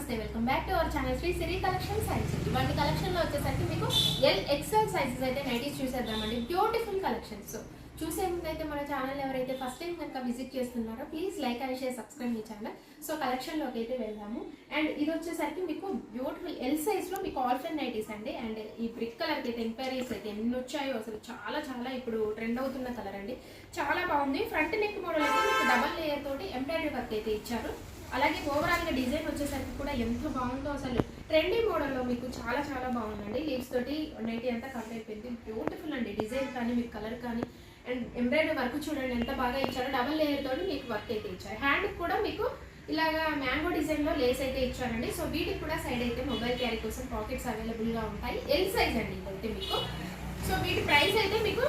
నమస్తే welcome back to our channel Sri Siri collection size. ఇవాళ కలెక్షన్లో వచ్చేసరికి మీకు ఎక్స్ఎల్ సైజెస్ అయితే నైటీస్ చూసేద్దామండి. Beautiful collections. చూసే ముందు అయితే మన ఛానల్ ఎవరైతే ఫస్ట్ టైం కనుక విజిట్ చేస్తున్నారో please like and share subscribe మీ ఛానల్. సో కలెక్షన్లోకి అయితే వెళ్దాము. అండ్ ఇది వచ్చేసరికి మీకు బ్యూటిఫుల్ ఎల్ సైజ్లో మీకు ఆల్ఫెన్ నైటీస్ అండి. అండ్ ఈ బ్రిక్ కలర్కి అయితే ఎంక్వైరీస్ అయితే ఎన్ని వచ్చాయో అసలు చాలా ఇప్పుడు ట్రెండ్ అవుతున్న కలర్ అండి. చాలా బాగుంది. ఫ్రంట్ నెక్ మోడల్ అయితే మీకు డబల్ లేయర్ తోటి ఎంబ్రాయిడరీ వర్క్ అయితే ఇచ్చారు. అలాగే ఓవరాల్గా డిజైన్ వచ్చేసరికి కూడా ఎంత బాగుందో అసలు ట్రెండీ మోడల్లో మీకు చాలా బాగుందండి. లీవ్స్ తోటి నైటీ అంతా కట్ అయిపోయింది. బ్యూటిఫుల్ అండి డిజైన్ కానీ మీకు కలర్ కానీ. అండ్ ఎంబ్రాయిడరీ వర్క్ చూడండి ఎంత బాగా ఇచ్చారో. డబల్ లేయర్ తోటి మీకు వర్క్ అయితే ఇచ్చారు. హ్యాండ్ కూడా మీకు ఇలాగా మ్యాంగో డిజైన్లో లేస్ అయితే ఇచ్చారండి. సో వీటికి కూడా సైడ్ అయితే మొబైల్ క్యారీ కోసం పాకెట్స్ అవైలబుల్గా ఉంటాయి. ఎల్ సైజ్ అండి ఇదైతే మీకు. సో వీటి ప్రైస్ అయితే మీకు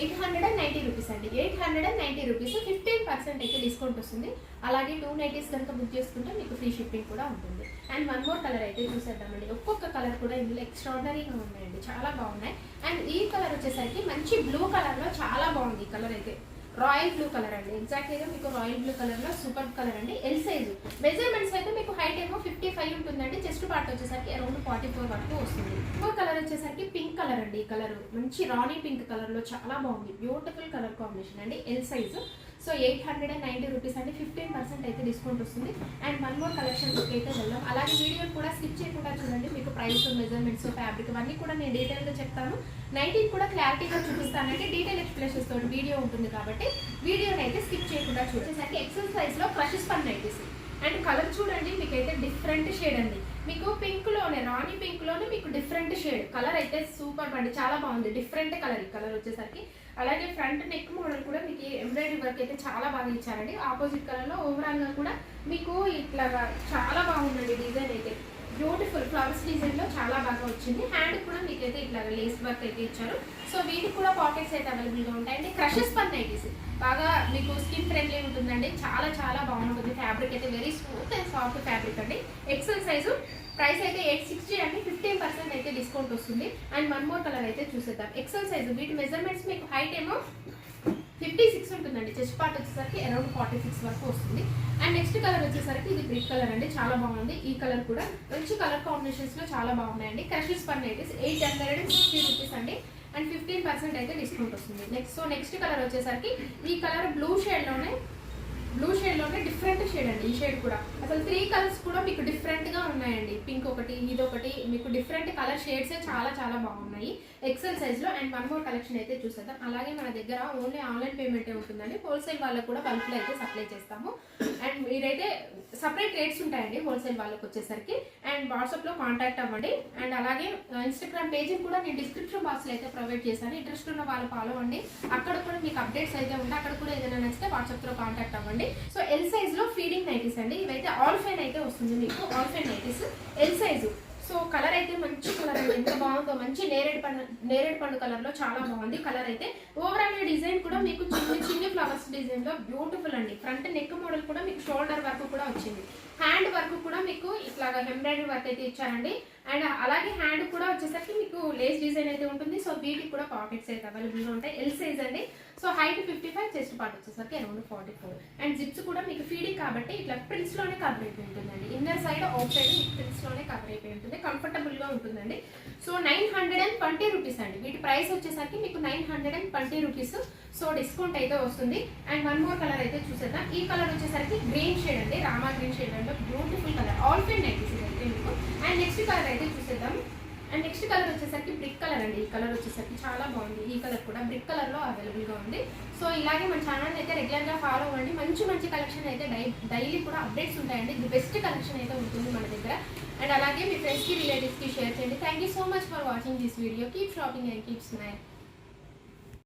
890 రూపీస్ అండి. 890 రూపీస్ 15% అయితే డిస్కౌంట్ వస్తుంది. అలాగే 2 నైటీస్ కనుక బుక్ చేసుకుంటే మీకు ఫ్రీ షిప్పింగ్ కూడా ఉంటుంది. అండ్ వన్ మోర్ కలర్ అయితే చూసేద్దామండి. ఒక్కొక్క కలర్ కూడా ఇందులో ఎక్స్ట్రాడనరీగా ఉన్నాయండి, చాలా బాగున్నాయి. అండ్ ఈ కలర్ వచ్చేసరికి మంచి బ్లూ కలర్లో చాలా బాగుంది. ఈ కలర్ అయితే రాయల్ బ్లూ కలర్ అండి. ఎగ్జాక్ట్లీగా మీకు రాయల్ బ్లూ కలర్లో సూపర్ కలర్ అండి. ఎల్ సైజు మెజర్మెంట్స్ అయితే మీకు హైట్ ఏమో 55 ఉంటుందండి. చెస్ట్ పార్ట్ వచ్చేసరికి అరౌండ్ 44 వరకు వస్తుంది. ఇంకో కలర్ వచ్చేసరికి పింక్ కలర్ అండి. ఈ కలర్ మంచి రాణి పింక్ కలర్లో చాలా బాగుంది. బ్యూటిఫుల్ కలర్ కాంబినేషన్ అండి. L size. సో 890 రూపీస్ అండి. 15% అయితే డిస్కౌంట్ వస్తుంది. అండ్ వన్ మోర్ కలెక్షన్స్కి అయితే వెళ్దాం. అలాగే వీడియోని కూడా స్కిప్ చేయకుండా చూడండి. మీకు ప్రైస్, మెజర్మెంట్స్, ఫ్యాబ్రిక్ అన్నీ కూడా నేను డీటెయిల్గా చెప్తాను. నైటీని కూడా క్లారిటీగా చూపిస్తానంటే డీటెయిల్ ఎక్స్ప్లెనేషన్స్ తోటి వీడియో ఉంటుంది కాబట్టి వీడియోని అయితే స్కిప్ చేయకుండా చూసేసరికి ఎక్సెల్ సైజ్లో క్రషెస్ పన్ నైటీస్. అండ్ కలర్ చూడండి మీకైతే డిఫరెంట్ షేడ్ అండి. మీకు పింక్లోనే రాణి పింక్లోనే మీకు డిఫరెంట్ షేడ్ కలర్ అయితే సూపర్ అండి. చాలా బాగుంది. డిఫరెంట్ కలర్ ఈ కలర్ వచ్చేసరికి. అలాగే ఫ్రంట్ నెక్ మోడల్ కూడా మీకు ఎంబ్రాయిడరీ వర్క్ అయితే చాలా బాగా ఇచ్చారండి. ఆపోజిట్ కలర్లో ఓవరాల్గా కూడా మీకు ఇట్లాగా చాలా బాగుందండి. డిజైన్ అయితే బ్యూటిఫుల్ ఫ్లవర్స్ డిజైన్లో చాలా బాగా వచ్చింది. హ్యాండ్ కూడా మీకైతే ఇట్లా లేస్ వర్క్ అయితే ఇచ్చారు. సో వీటికి కూడా పాకెట్స్ అయితే అవైలబుల్గా ఉంటాయండి. క్రషెస్ పన్ నైటీస్ బాగా మీకు స్కిన్ ఫ్రెండ్లీ ఉంటుందండి. చాలా బాగుంటుంది. ఫ్యాబ్రిక్ అయితే very smooth and soft fabric అండి. XL size. ప్రైస్ అయితే 860 అండి. 15% అయితే డిస్కౌంట్ వస్తుంది. అండ్ వన్ మోర్ కలర్ అయితే చూసేద్దాం. XL size. వీటి మెజర్మెంట్స్ మీకు హైట్ ఏమో 56 ఉంటుందండి. చెస్ట్ పార్ట్ వచ్చేసరికి అరౌండ్ 46 వరకు వస్తుంది. అండ్ నెక్స్ట్ కలర్ వచ్చేసరికి ఇది బ్రిక్ కలర్ అండి. చాలా బాగుంది. ఈ కలర్ కూడా మంచి కలర్ కాంబినేషన్స్లో చాలా బాగున్నాయండి. క్రషెస్ పన్ నైటీస్ 860 రూపీస్ అండి. అండ్ 15% అయితే డిస్కౌంట్ వస్తుంది. నెక్స్ట్ కలర్ వచ్చేసరికి ఈ కలర్ బ్లూ షేడ్లోనే డిఫరెంట్ షేడ్ అండి. ఈ షేడ్ కూడా అసలు 3 కలర్స్ కూడా మీకు డిఫరెంట్గా ఉన్నాయండి. పింక్ ఒకటి, ఇదొకటి, మీకు డిఫరెంట్ కలర్ షేడ్సే చాలా బాగున్నాయి ఎక్సెల్ సైజ్లో. అండ్ వన్ మోర్ కలెక్షన్ అయితే చూసేద్దాం. అలాగే మన దగ్గర ఓన్లీ ఆన్లైన్ పేమెంటే ఉంటుందండి. హోల్సేల్ వాళ్ళకు కూడా బల్క్లో అయితే సప్లై చేస్తాము. అండ్ మీరైతే సపరేట్ రేట్స్ ఉంటాయండి హోల్సేల్ వాళ్ళకి వచ్చేసరికి. అండ్ వాట్సాప్లో కాంటాక్ట్ అవ్వండి. అండ్ అలాగే ఇన్స్టాగ్రామ్ పేజీని కూడా నేను డిస్క్రిప్షన్ బాక్స్లో అయితే ప్రొవైడ్ చేశాను. ఇంట్రెస్ట్ ఉన్న వాళ్ళు ఫాలో అవ్వండి. అక్కడ కూడా మీకు అప్డేట్స్ అయితే ఉంటాయి. అక్కడ కూడా ఏదైనా నచ్చితే వాట్సాప్లో కాంటాక్ట్ అవ్వండి. సో ఎల్ సైజ్ లో ఫీడింగ్ నైటీస్ అండి. ఇవైతే ఆల్ఫైన్ అయితే వస్తుంది మీకు. Alpine nighties L size. So colour అయితే మంచి కలర్ అండి. ఎంత బాగుందో. మంచి నేరేడు పండు కలర్ లో చాలా బాగుంది కలర్ అయితే. ఓవరాల్ డిజైన్ కూడా మీకు చిన్ని ఫ్లవర్స్ డిజైన్ లో బ్యూటిఫుల్ అండి. ఫ్రంట్ నెక్ మోడల్ కూడా మీకు షోల్డర్ వర్క్ కూడా వచ్చింది. హ్యాండ్ వర్క్ కూడా మీకు ఇట్లాగా ఎంబ్రాయిడరీ వర్క్ అయితే ఇచ్చారండి. అండ్ అలాగే హ్యాండ్ కూడా వచ్చేసరికి మీకు లేస్ డిజైన్ అయితే ఉంటుంది. సో వీటికి కూడా పాకెట్స్ అయితే అవైలబుల్గా ఉంటాయి. ఎల్ సైజ్ అండి. సో హైట్ 55, చెస్ట్ పార్ట్ వచ్చేసరికి అరౌండ్ 44. అండ్ జిప్స్ కూడా మీకు ఫీడింగ్ కాబట్టి ఇట్లా ప్రిన్స్లోనే కవర్ అయిపోయి ఉంటుందండి. ఇన్నర్ సైడ్ అవుట్ సైడ్ మీకు ప్రిన్స్లోనే కవర్ అయిపోయి ఉంటుంది. కంఫర్టబుల్గా ఉంటుందండి. సో 920 రూపీస్ అండి. వీటి ప్రైస్ వచ్చేసరికి మీకు 920 రూపీస్. సో డిస్కౌంట్ అయితే వస్తుంది. అండ్ వన్ మోర్ కలర్ అయితే చూసేద్దాం. ఈ కలర్ వచ్చేసరికి గ్రీన్ షేడ్ అండి. రామా గ్రీన్ షేడ్ అంటే బ్యూటిఫుల్ కలర్. ఆల్ఫైన్ నైటీస్ అయితే మీకు. అండ్ నెక్స్ట్ కలర్ అయితే చూసేద్దాం. అండ్ నెక్స్ట్ కలర్ వచ్చేసరికి బ్రిక్ కలర్ అండి. ఈ కలర్ వచ్చేసరికి చాలా బాగుంది. ఈ కలర్ కూడా బ్రిక్ కలర్లో అవైలబుల్గా ఉంది. సో ఇలాగే మన ఛానల్ అయితే రెగ్యులర్గా ఫాలో అవ్వండి. మంచి కలెక్షన్ అయితే డైలీ కూడా అప్డేట్స్ ఉంటాయండి. ది బెస్ట్ కలెక్షన్ అయితే ఉంటుంది మన దగ్గర. అండ్ అలాగే మీ ఫ్రెండ్స్కి, రిలేటివ్స్కి షేర్ చేయండి. Thank you so much for watching this video. Keep shopping and keep smile.